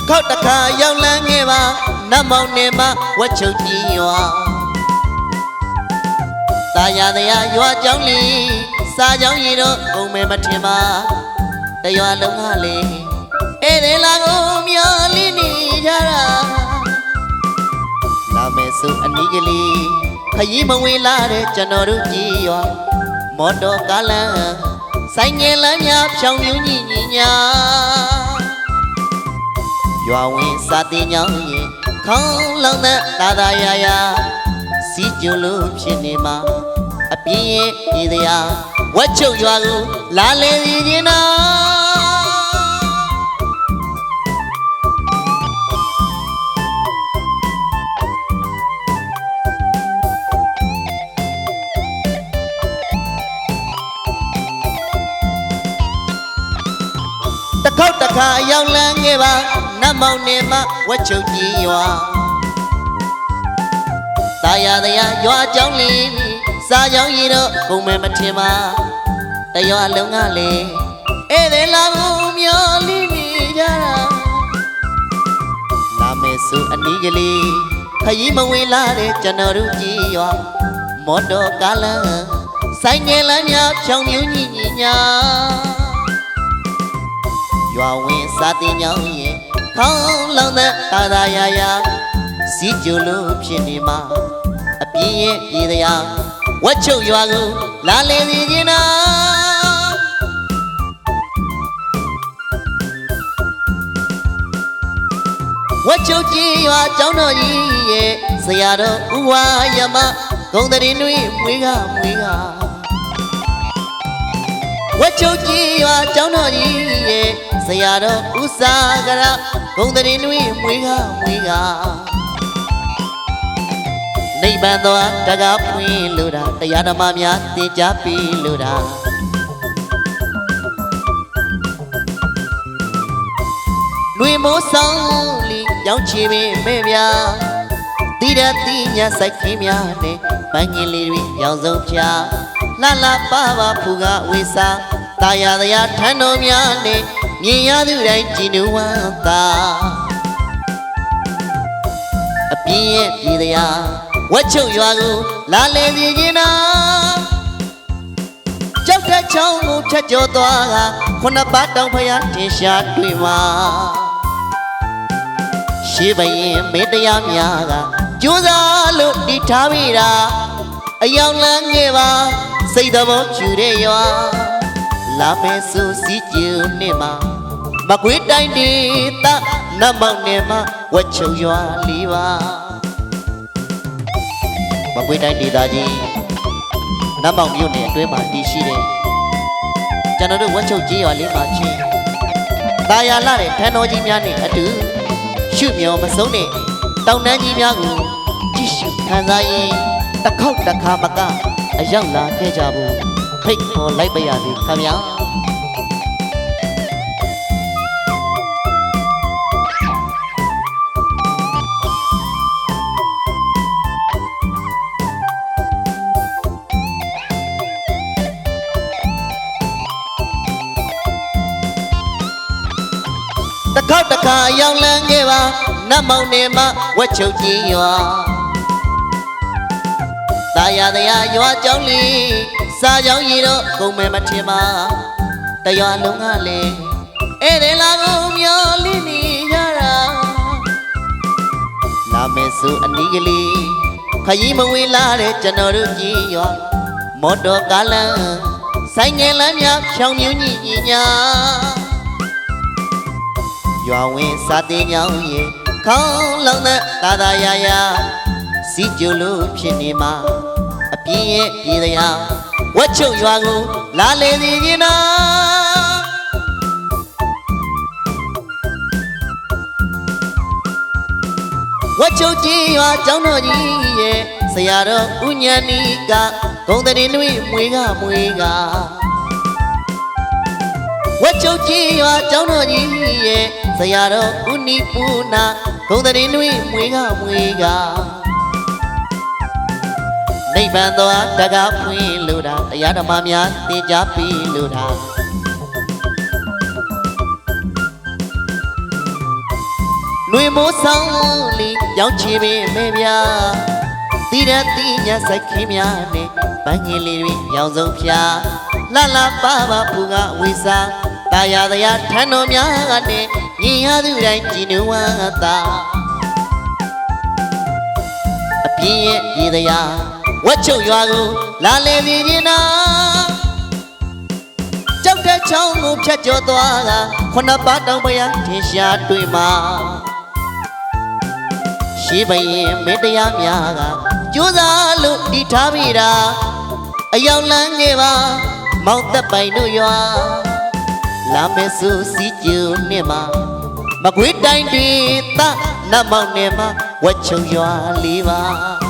ခေါက်တစ်ခါရောက်လန်းခဲ့ပါနတ်မောင်နေမှာဝက်ချုပ်ကြီးရွာတာယာတရားရွာကြောင်းလီစာကြောင်းရီတော့ကုန်မယ်မထင်ပါတရွာလုံးကလေဧည့်သည်လာကိုမျောလင်းနေကြတာလာမယ်ဆိုအနီးကလေးခရီးမဝင်လာတဲ့ကျွန်တော်တို့ကြီးရွာမော်တော်ကားလမ်းဆိုင်ငယ်လမ်းများဖြောင်းမြူးညီညီညာရွာဝင်စာတင်ညောင်းရင်ခေါင်းလောင်းတဲ့သာသာယာယာစီကျုံလို့ဖြစ်နေမှာအပြင်းရဲ့ပြည်တရားဝက်ချုပ်ရွာကိုလာလေစီခြင်းနာတခေါက်တစ်ခါရောက်လန်းခဲ့ပါနတ်မောင်နေမှာဝက်ချုပ်ကြီးရွာတာယာတရားရွာကြောင်းလီစာကြောင်းရီတော့ကုန်မယ်မထင်ပါတရွာလုံးကလေဧည့်သည်လာကိုမျောလင်းနေကြတာလာမယ်ဆိုအနီးကလေးခရီးမဝင်လာတဲ့ကျွန်တော်တို့ကြီးရွာမော်တော်ကားလမ်းဆိုင်ငယ်လမ်းများဖြောင်းမြူးညီညီညာရွာဝင်စာတင်ညောင်းရင်ခေါင်းလောင်းတဲ့သာသာယာယာစီကျုံလို့ဖြစ်နေမှာအပြင်းရဲ့ပြည်တရားဝက်ချုပ်ရွာကိုလာလေစီခြင်းနာဝက်ချုပ်ကြီးရွာကျောင်းတော်ကြီးရဲ့ဆရာတော်ဥဝါယမဂုံတရင်တွင်မွေးကဝက်ချုပ်ကြီးရွာကျောင်းတော်ကြီးရဲ့ဆရာတော်ဥစာကရဂုံတရင်တွင်မွေးကနိဗ္ဗာန်သောတကားဖွင့်လို့တာတရားဓမ္မများသင်ကြားပြီးလို့တာလွေမိုးဆောင်လီရောင်းချီပင်မဲ့ဗျာတိရတိညာစိုက်ခင်းများနဲ့ပန်းငင်လေးတွေရောင်စုံဖြာလှလှပပဖူကဝေစာတာယာတရားထမ်းတော်များနဲ့မြင်ရသူတိုင်းကြည်နူဝမ်းသာအပြင်းရဲ့ပြည်တရားဝက်ချုပ်ရွာကိုလာလေစီခြင်းနာကြောက်တဲ့ချောင်းကိုဖြတ်ကျော်သွားကခုနှစ်ပါးတောင်ဖျားတင်ရှားတွေ့မှာရှေးဘရင်မေတ္တရားများကကြိုးစားလို့တည်ထားမိတာအယောင်လန်းခဲ့ပါစိတ်တော်ကျူတဲ့ရွာလာမယ်ဆိုစီကျူနေမှာမကွေးတိုင်းဒေသနတ်မောင်နေမှာဝက်ချုပ်ရွာလီပါမကွေးတိုင်းဒေသကြီးနတ်မောင်မြို့နယ်အတွင်းမှာတည်ရှိတယ်ကျွန်တော်တို့ဝက်ချုပ်ကြီးရွာလေးမှာချင်းတာယာလာတဲ့ထန်းတော်ကြီးများနဲ့အတူရှုမြော်မဆုံးတဲ့တောင်တန်းကြီးများကိုကြည့်ရှုခံစားရင်တစ်ခေါက်တစ်ခါမကအရောက်လာခဲ့ကြဘူးဖိတ်ခေါ်လိုက်ပါရစေခင်ဗျာတခေါက်တစ်ခါရောက်လန်းခဲ့ပါနတ်မောင်နေမှာဝက်ချုပ်ကြီးရွာတာယာတရားရွာကြောင်းလီစာကြောင်းရီတော့ကုန်မယ်မထင်ပါတရွာလုံးကလေဧည့်သည်လာကိုမျောလင်းနေကြတာလာမယ်ဆိုအနီးကလေးခရီးမဝင်လာတဲ့ကျွန်တော်တို့ကြီးရွာမော်တော်ကားလမ်းဆိုင်ငယ်လမ်းများဖြောင်းမြူးညီညီညာရွာဝင်စာတင်ညောင်းရင်ခေါင်းလောင်းတဲ့သာသာယာယာစီကျုံလို့ဖြစ်နေမှာအပြင်းရဲ့ပြည်တရားဝက်ချုပ်ရွာကိုလာလေစီခြင်းနာဝက်ချုပ်ကြီးရွာကျောင်းတော်ကြီးရဲ့ဆရာတော်ဥညာဏီကဂုံတရင်တွင်မွေးကဝက်ချုပ်ကြီးရွာကျောင်းတော်ကြီးရဲ့ဆရာတော်ဥနိပူနာဂုံတရင်တွင်မွေးကနိဗ္ဗာန်သောတကားဖွင့်လို့တာတရားဓမ္မများသင်ကြားပြီးလို့တာ နှွေမိုးဆောင်လီရောက်ချီပင်မေဗျာတိရတိညာစက်ခင်းများနဲ့ပန်းငင်လေးတွေရောင်စုံဖြာလှလှပါပါပူကဝေစာတာယာတရားထန်းတော်များကနဲ့ညီရသူတိုင်းကြည်နူဝါသာအပြင်းရဲ့ရေတရားဝတ်ချုပ်ရွာကိုလာလေစီခြင်းနာကြောက်တဲ့ချောင်းကိုဖြတ်ကျော်သွားတာခုနှစ်ပါးတောင်ပရာထင်ရှားတွေ့မှာရှိဘရင်မင်းတရားများကကြိုးစားလို့တည်ထားမိတာအရောက်လန်းငယ်ပါမောင်သက်ပိုင်တို့ရွာလာမယ်ဆိုစီကျူနဲ့မှာမကွေးတိုင်းတွေသနတ်မောင်နဲ့မှာဝတ်ချုံရွာလေးပါ